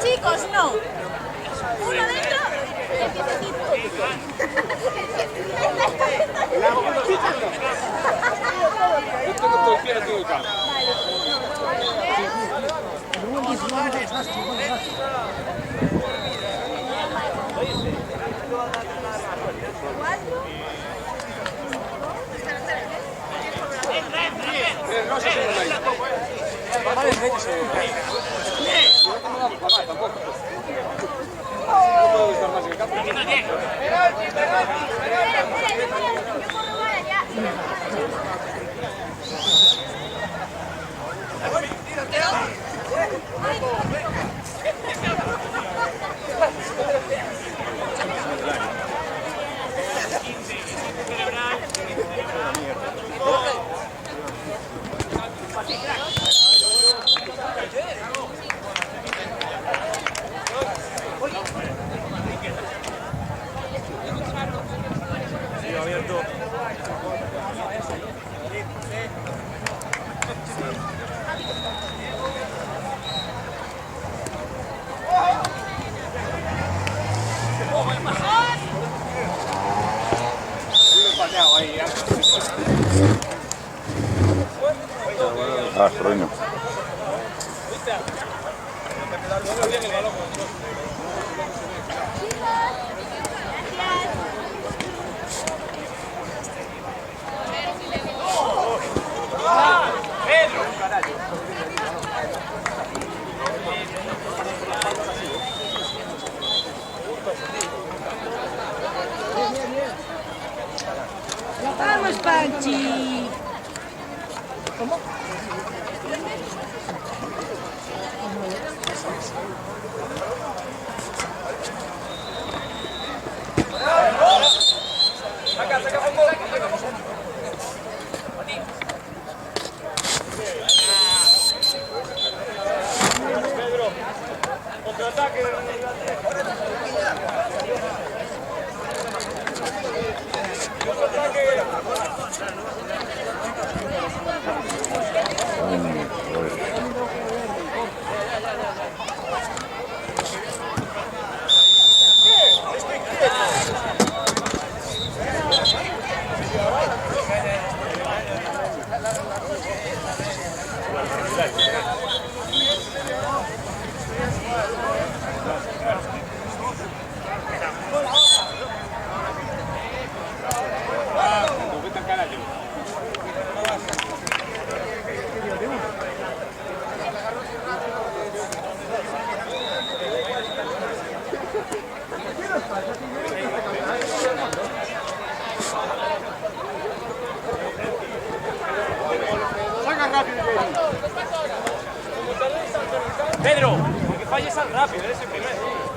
Chicos, no. Uno dentro y empieza a decir Ah, coño. ¡vamos, Panchi! ¿Cómo? Pedro, porque falles tan rápido, eres el primero.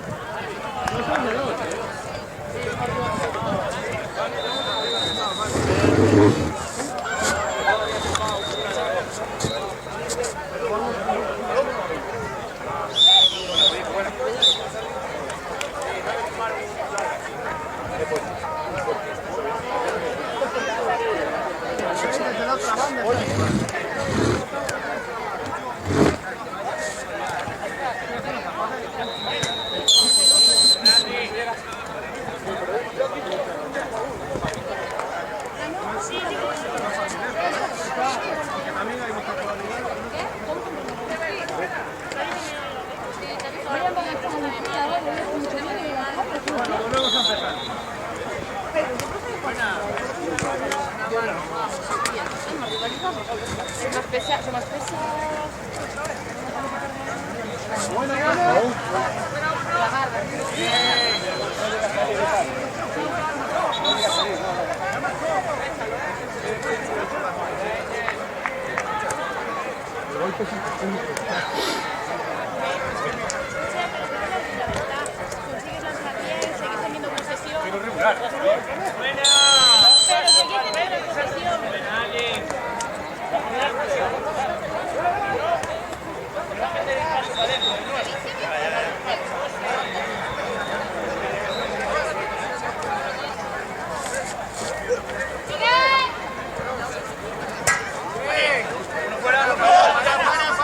Consigues lanzar bien, seguís teniendo posesión. Pero regular. Buena. Pero seguís teniendo posesión.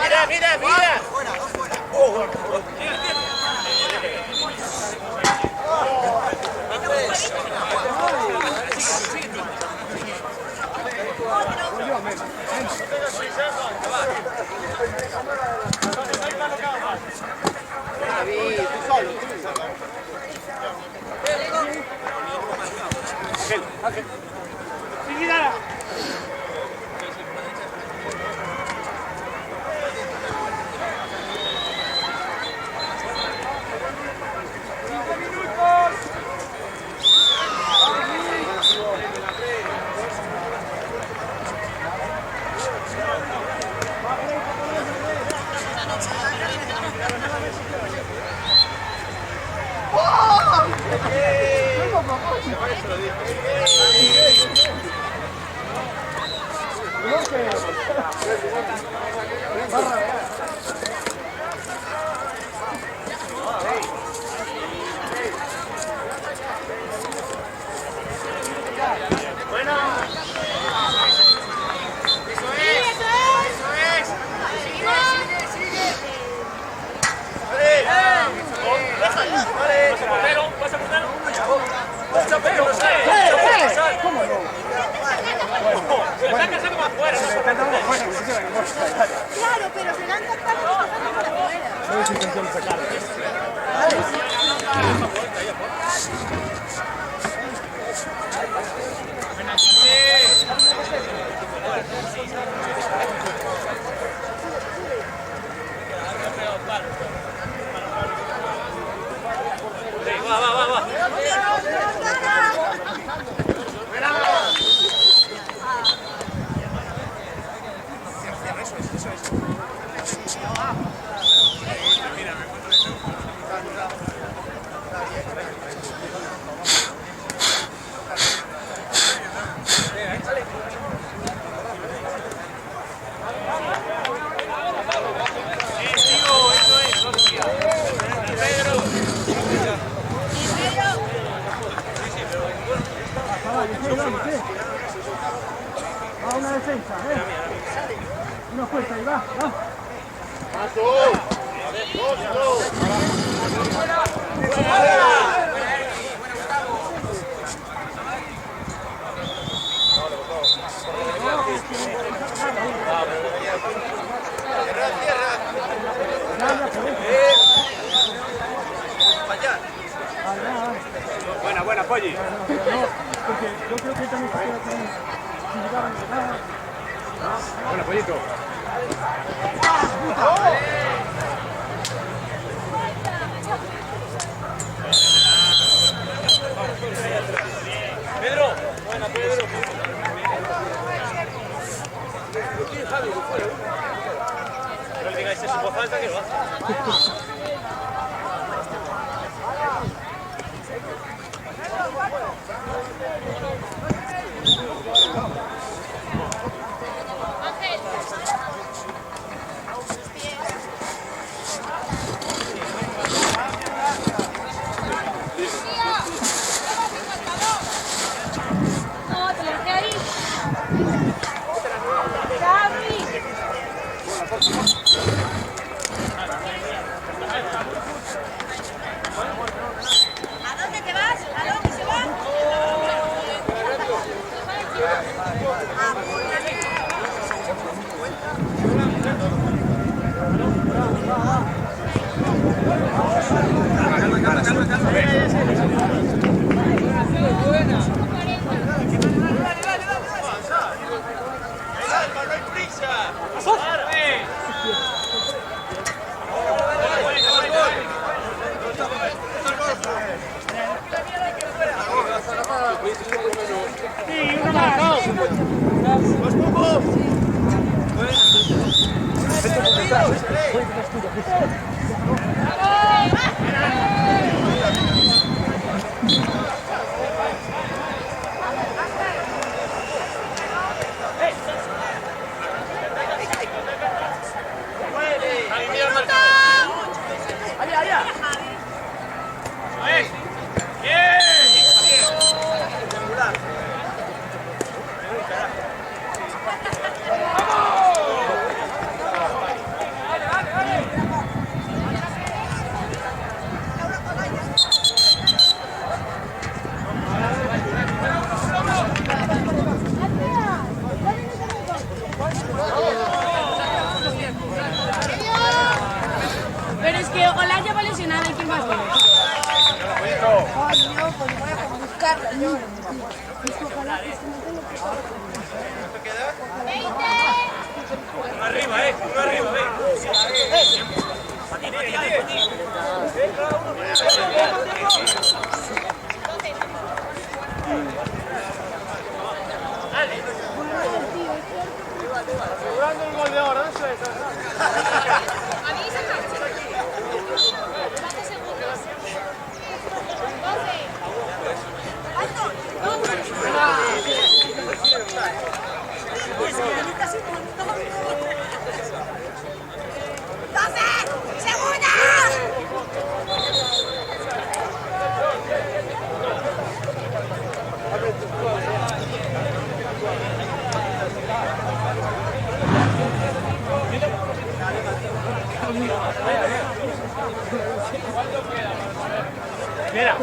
Mira, mira, mira. Ángel. Claro, pero se lanza para afuera. No es intención de sacar. Va una defensa, una fuerza, ahí va. Buena, Polly. Porque yo creo que también se queda sin llegar a nada. Buena, Pollito. Pedro. Buena, Pedro. No le digáis eso por falta que va. ¿A dónde te vas? ¿A dónde se va? Pero es que Olaya va lesionada y quién más viene. Coño, pues voy a buscarla yo. Uno arriba, uno arriba, ven. Patín, patín. Asegurando el gol de ahora, ¿no? Mira.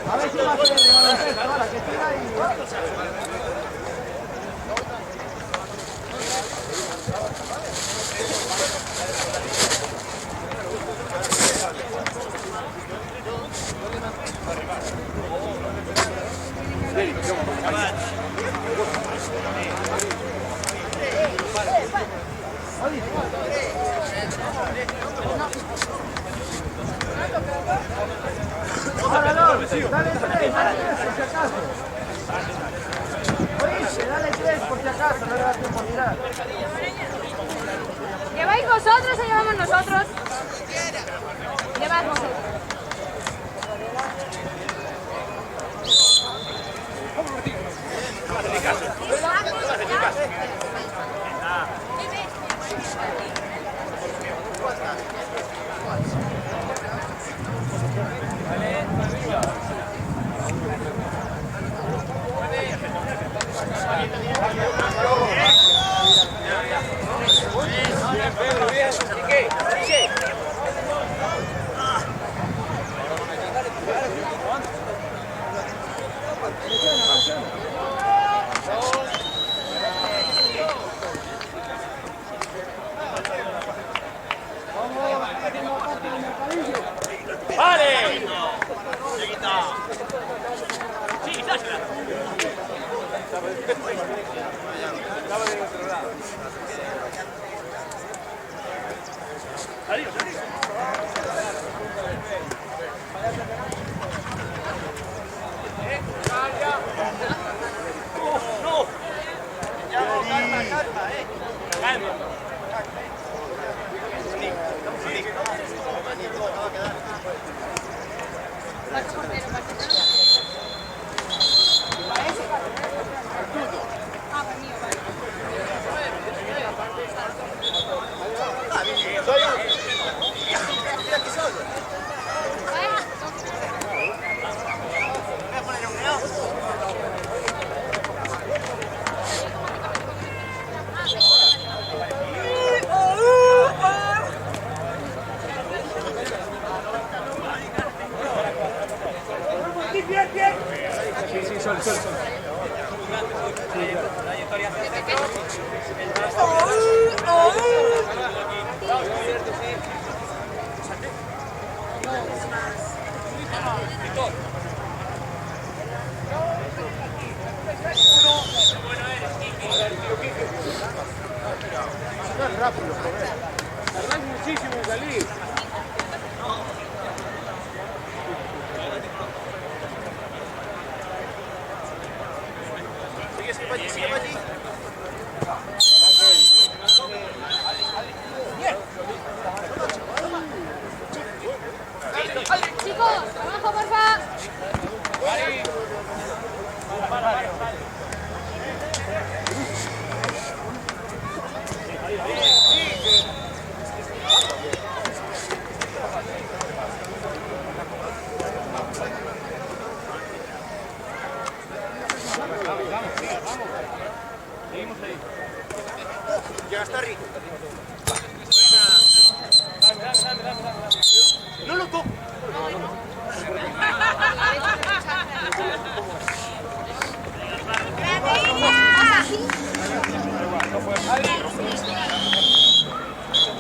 A ver si va a hacer el baloncesto ahora, que tira ahí. Ahora no, dale tres por si acaso. Oíste, dale tres por si acaso, no le da tiempo a mirar. ¿Lleváis vosotros o llevamos nosotros? Llevad vosotros. Pedro, bien. ¿Y qué? ¡Vale! Sí, dásela. Estaba de nuestro lado. Adiós, adiós. No. Calma, calma, calma. Tardás muchísimo en salir. Sigue para allí, sigue para allí. Chicos, abajo, porfa. Seguimos ahí. Llega hasta arriba. Dame. No lo toco.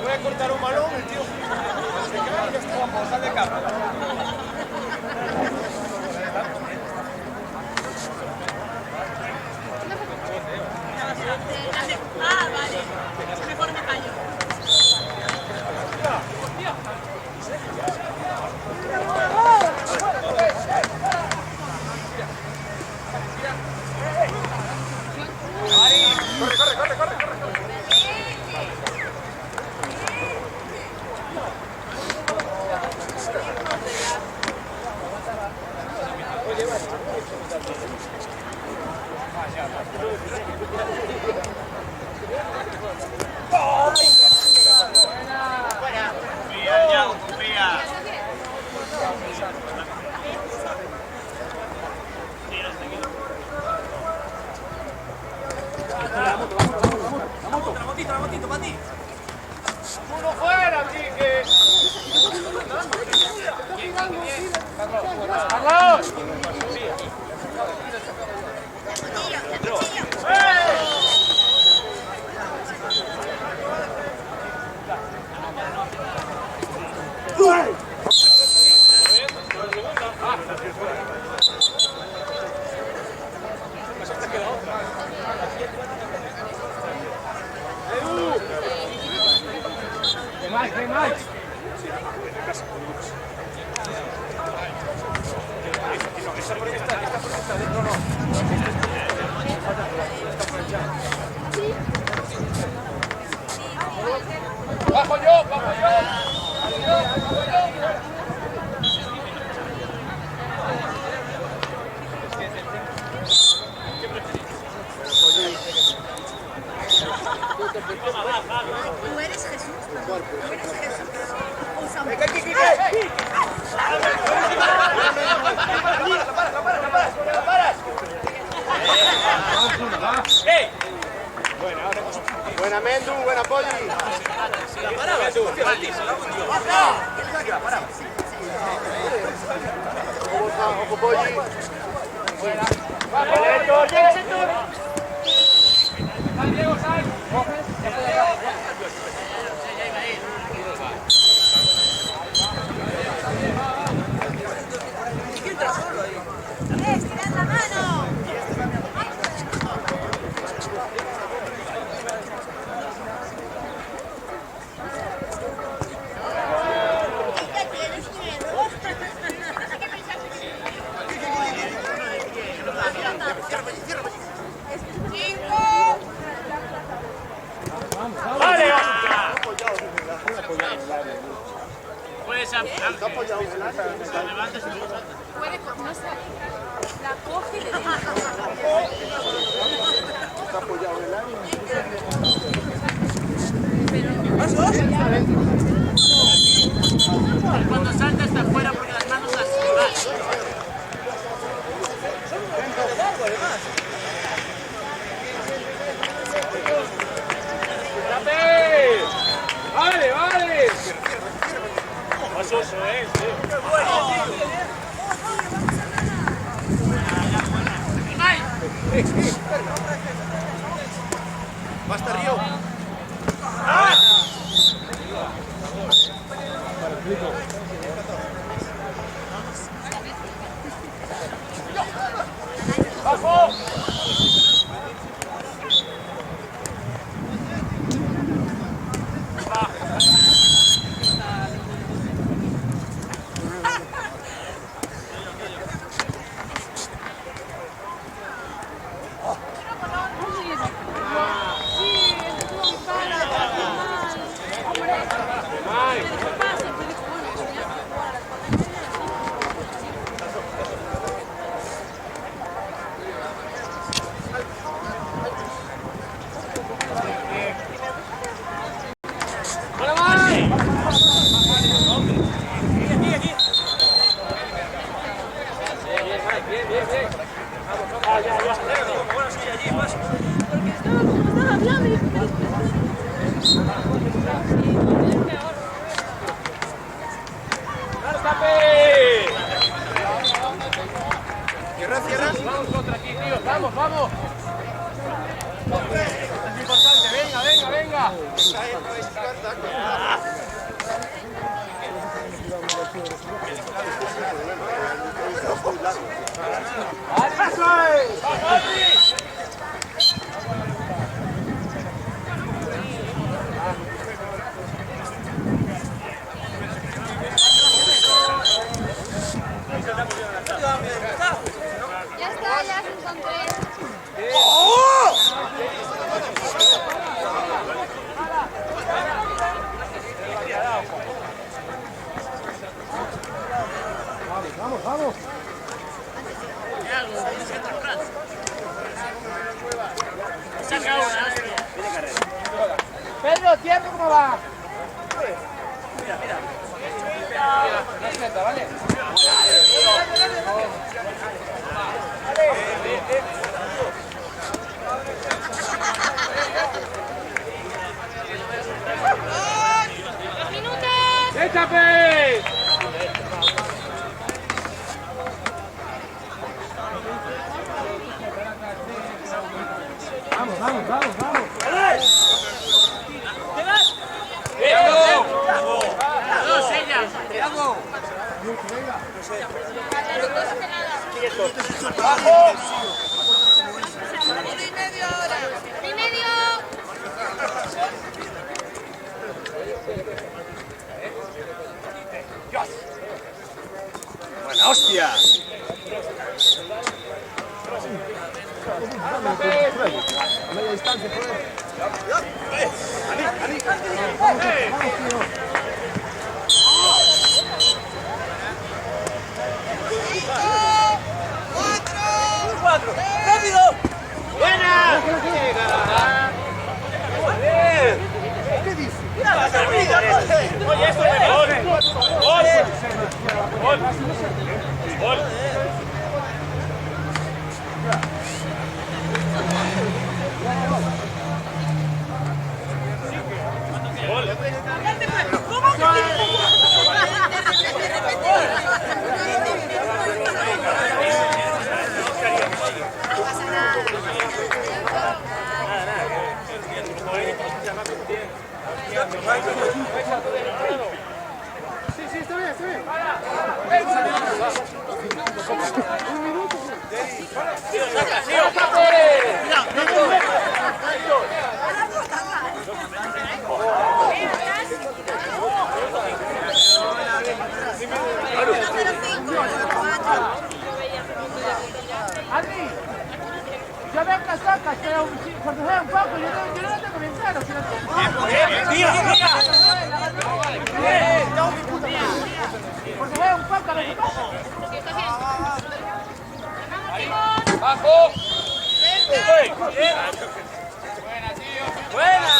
Voy a cortar un balón, el tío se cae y ya está, vamos a pasar de capa. Ah, vale. Mejor me callo. Corre. La motito, para ti. Uno fuera, chiques. ¡Carlos! ¿Qué más? ¡Bajo yo! Tú eres Jesús, ¿no? Tú eres Jesús. ¡La paras! ¡Ey! Buena Mendu, buena Polly. La paraba tú, Ojo Polly. Diego, sal. ¡Estirad la mano! ¿Qué tienes miedo? ¡Vale! Puedes Está apoyado en el ala. Puede, no sé, la coge y le deja. Está apoyado en el ala. Eso es, sí. ¡Qué bueno! Basta, Río. ¡Ah! ¡Bajo! Vamos contra aquí, tío. Vamos, vamos. Es importante. Venga, venga, venga. Ya está, ya se encontré. Vamos, vamos. Pedro, tiempo, ¿cómo va? ¿Vale? ¡Échate! Vamos, vamos, vamos, vamos. ¡Dos, ella! ¡Y medio! ¡Buena hostia! A media distancia, por ahí. ¡Rápido! ¡Buena! ¡Joder! ¿Qué dices? ¡Mira la carrilla! Oye, esto es gol. Gol. Gol. Gol. Sí, sí, está bien, está bien. Andy, yo veo que la sacas, pero cuando juega un poco, yo no tengo bien claro, si lo tengo. Porque juega un poco, a ver qué pasa. ¡Bajo! ¡Buena, tío! ¡Buena!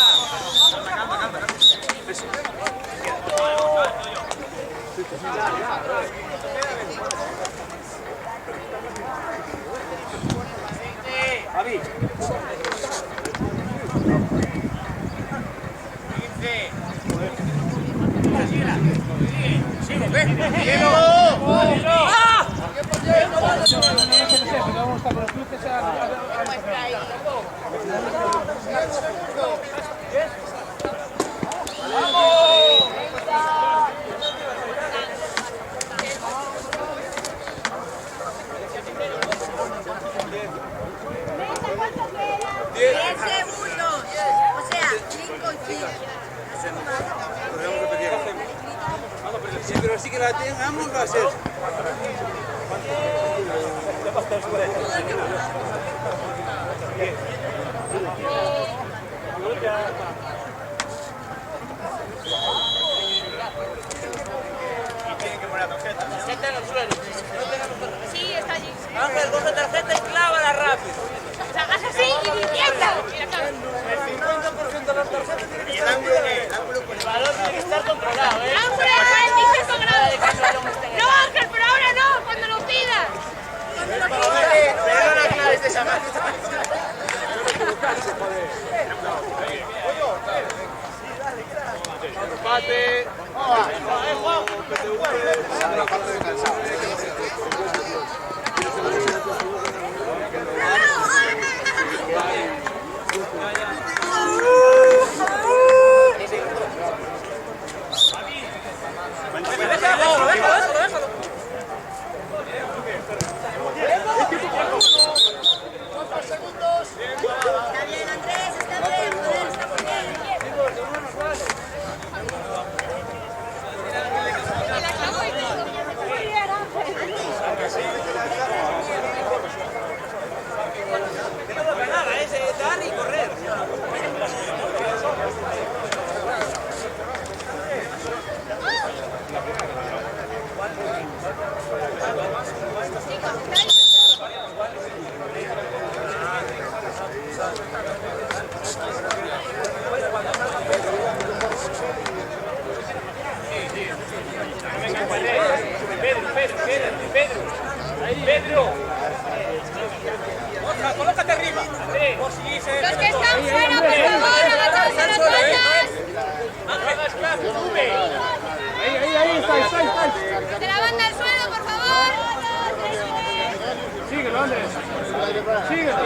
Javi. 15. Sí, pero sí que la tengamos, va a ser. Tienen que poner la tarjeta. Tarjeta en el suelo. Sí, está allí. Ángel, coge tarjeta y clávala rápido. O sea, haz así y izquierda. Mira, claro. El 50% de las tarjetas tiene que ser. El ángulo con El balón tiene que estar controlado, ¿eh? ¡Ángel, no, Ángel, pero ahora no, cuando lo pidas! Pero la clave es de esa máquina. Empate. Está bien, Andrés, está bien, joder, está muy bien. Dar y correr. Pedro. Ahí, Pedro. Otra, colócate arriba. Por si se... Los que están fuera, por favor, agachados en las bandas. Ahí, está. De la banda al suelo, por favor. Síguelo, Andrés. Síguelo.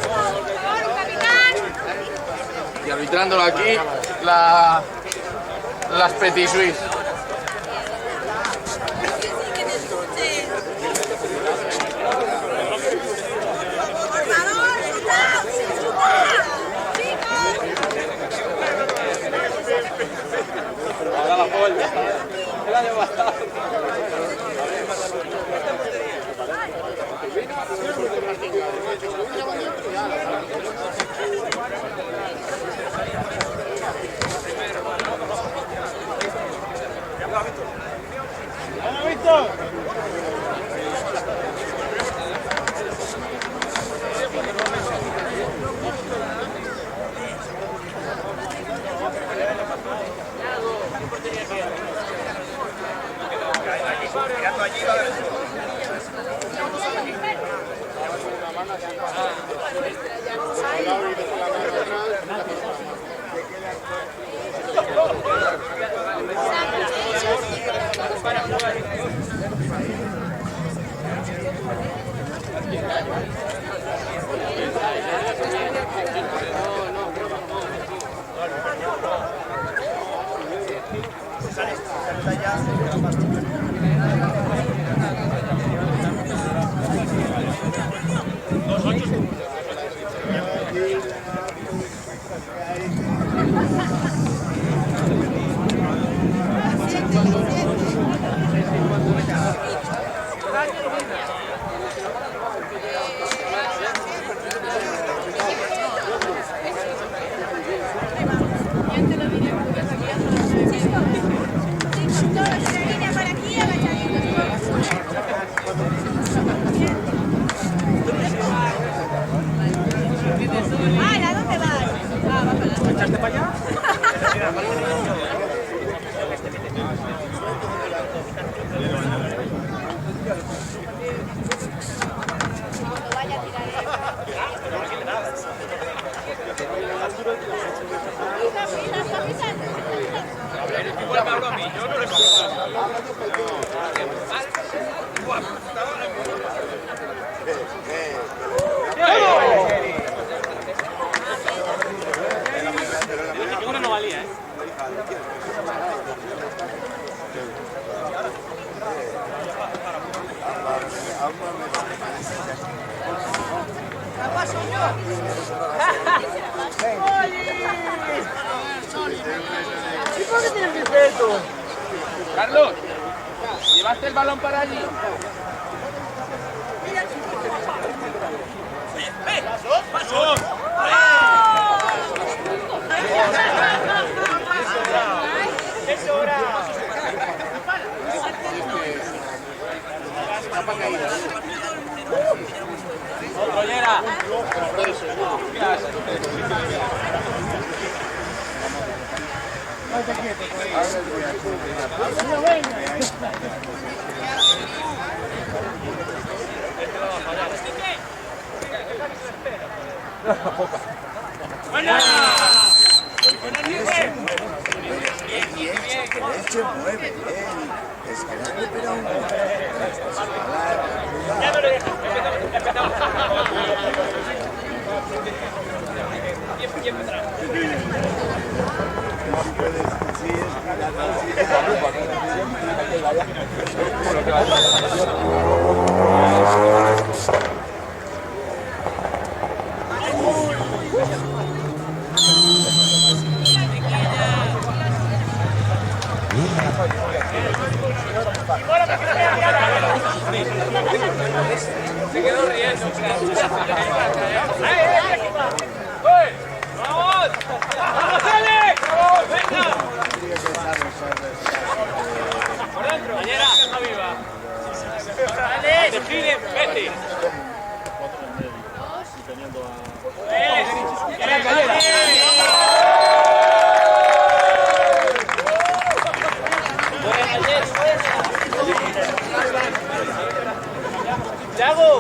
Por favor, un capitán. Y arbitrándolo aquí, las Petit Suisse. Por favor, está, Ahora la vuelta. El año pasado. ¡Vamos, Víctor! Mirando allí, va a ver. ¿Llevaste el balón para allí? Otro Llera. Se mueve bien. Es que no recupera un gol. Ya no le dejo. Empezamos. Bien atrás. Se quedó riendo. ¡Vamos! ¡Vamos, Alex! ¡Venga! Por dentro. Ayer está viva. ¡Alex! ¡Define! ¡Vete! ¡Yago!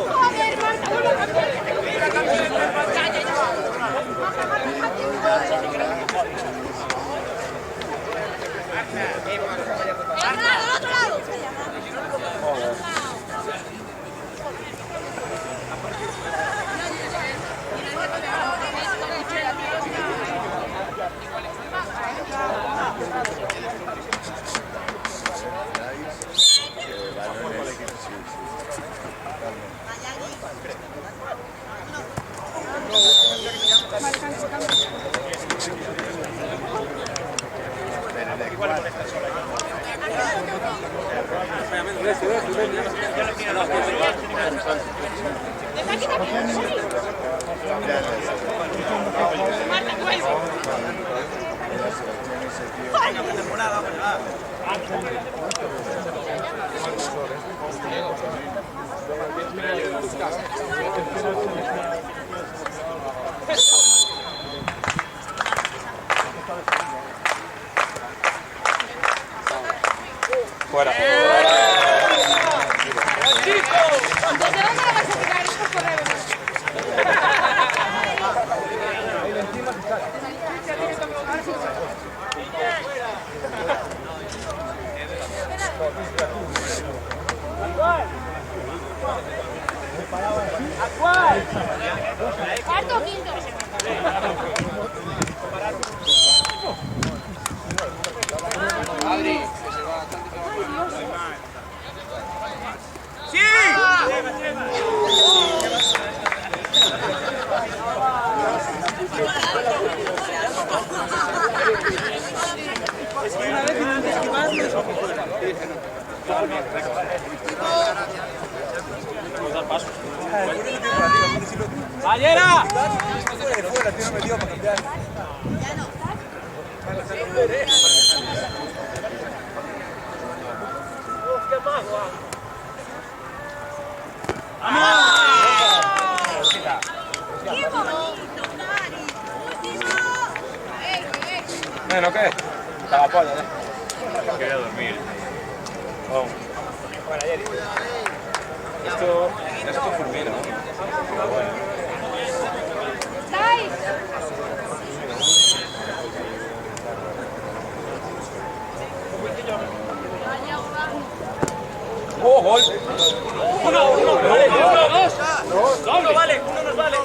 Fuera. ¿Desde dónde lo vas a tirar? Es por correr. ¿Cuarto o quinto? Adri, que se va Atlántico. ¡Ayera! Fuera, tío, no me dio para cambiar. ¡Qué mago! Bueno, ¿qué? Estaba polla, ¿eh? Quería dormir. Oh. Bueno, ayer. Esto fulmina. Pero bueno. ¿Estáis? ¡Oh, gol! Uno, vale. Dos. Uno vale. Uno nos vale.